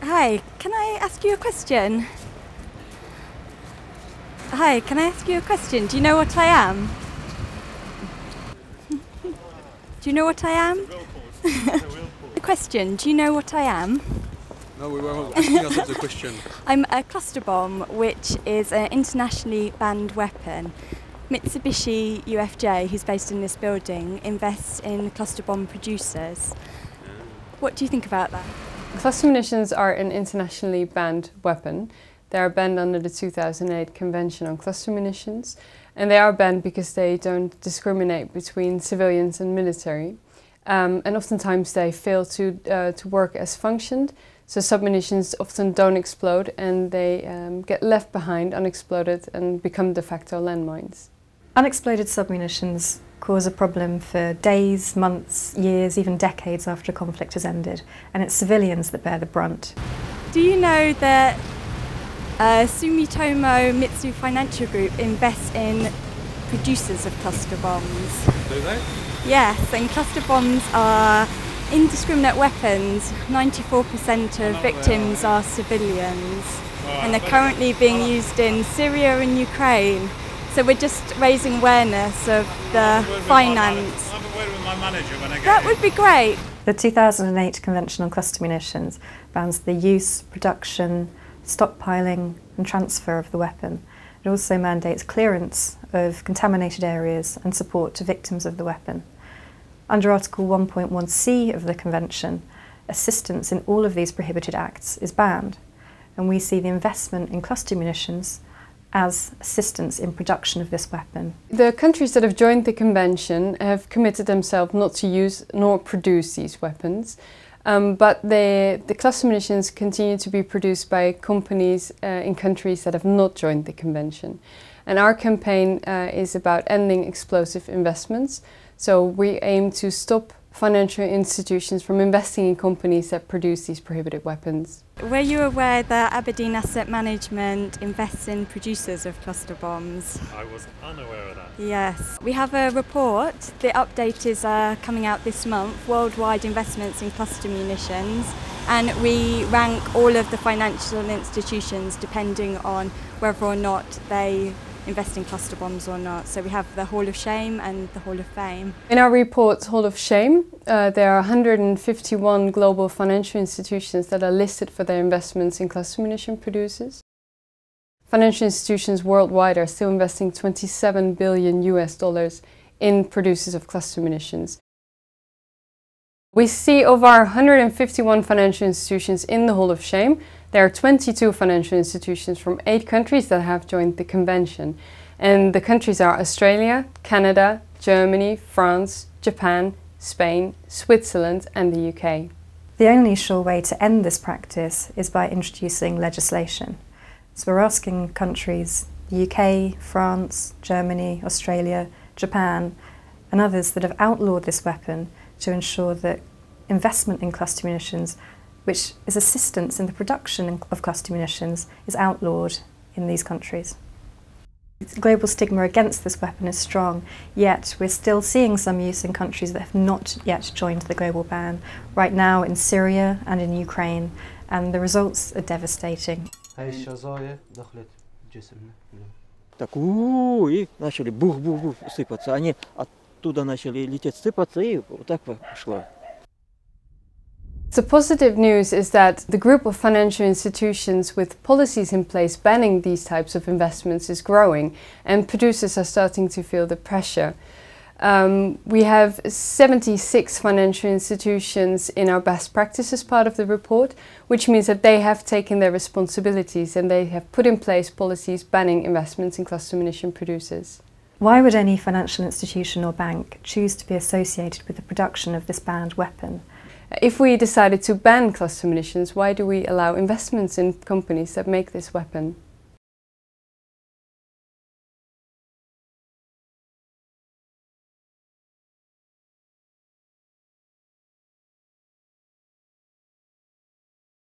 Hi, can I ask you a question? Hi, can I ask you a question? Do you know what I am? Do you know what I am? A question, do you know what I am? No, we were asking ourselves a question. I'm a cluster bomb, which is an internationally banned weapon. Mitsubishi UFJ, who's based in this building, invests in cluster bomb producers. What do you think about that? Cluster munitions are an internationally banned weapon. They are banned under the 2008 Convention on Cluster Munitions, and they are banned because they don't discriminate between civilians and military. And oftentimes they fail to work as functioned, so submunitions often don't explode and they get left behind unexploded and become de facto landmines. Unexploded submunitions cause a problem for days, months, years, even decades after a conflict has ended, and it's civilians that bear the brunt. Do you know that Sumitomo Mitsui Financial Group invests in producers of cluster bombs? Do they? Yes, and cluster bombs are indiscriminate weapons. 94% of victims are civilians, and they're currently being used in Syria and Ukraine. So we're just raising awareness of the finance. I'll have a word with my manager when I get That would be great. The 2008 Convention on Cluster Munitions bans the use, production, stockpiling and transfer of the weapon. It also mandates clearance of contaminated areas and support to victims of the weapon. Under Article 1.1c of the Convention, assistance in all of these prohibited acts is banned, and we see the investment in cluster munitions as assistance in production of this weapon. The countries that have joined the convention have committed themselves not to use nor produce these weapons, but the cluster munitions continue to be produced by companies in countries that have not joined the convention. And our campaign is about ending explosive investments, so we aim to stop financial institutions from investing in companies that produce these prohibited weapons. Were you aware that Aberdeen Asset Management invests in producers of cluster bombs? I was unaware of that. Yes. We have a report. The update is coming out this month, Worldwide Investments in Cluster Munitions, and we rank all of the financial institutions depending on whether or not they invest in cluster bombs or not. So we have the Hall of Shame and the Hall of Fame. In our report Hall of Shame, there are 151 global financial institutions that are listed for their investments in cluster munition producers. Financial institutions worldwide are still investing $27 billion in producers of cluster munitions. We see of our 151 financial institutions in the Hall of Shame, there are 22 financial institutions from 8 countries that have joined the convention. And the countries are Australia, Canada, Germany, France, Japan, Spain, Switzerland and the UK. The only sure way to end this practice is by introducing legislation. So we're asking countries, the UK, France, Germany, Australia, Japan and others that have outlawed this weapon to ensure that investment in cluster munitions, which is assistance in the production of cluster munitions, is outlawed in these countries. The global stigma against this weapon is strong, yet we're still seeing some use in countries that have not yet joined the global ban, right now in Syria and in Ukraine, and the results are devastating. Так, и начали бух-бух-бух сыпаться. Они оттуда начали лететь, сыпаться, и вот так пошло. The positive news is that the group of financial institutions with policies in place banning these types of investments is growing, and producers are starting to feel the pressure. We have 76 financial institutions in our best practices part of the report, which means that they have taken their responsibilities and they have put in place policies banning investments in cluster munition producers. Why would any financial institution or bank choose to be associated with the production of this banned weapon? If we decided to ban cluster munitions, why do we allow investments in companies that make this weapon?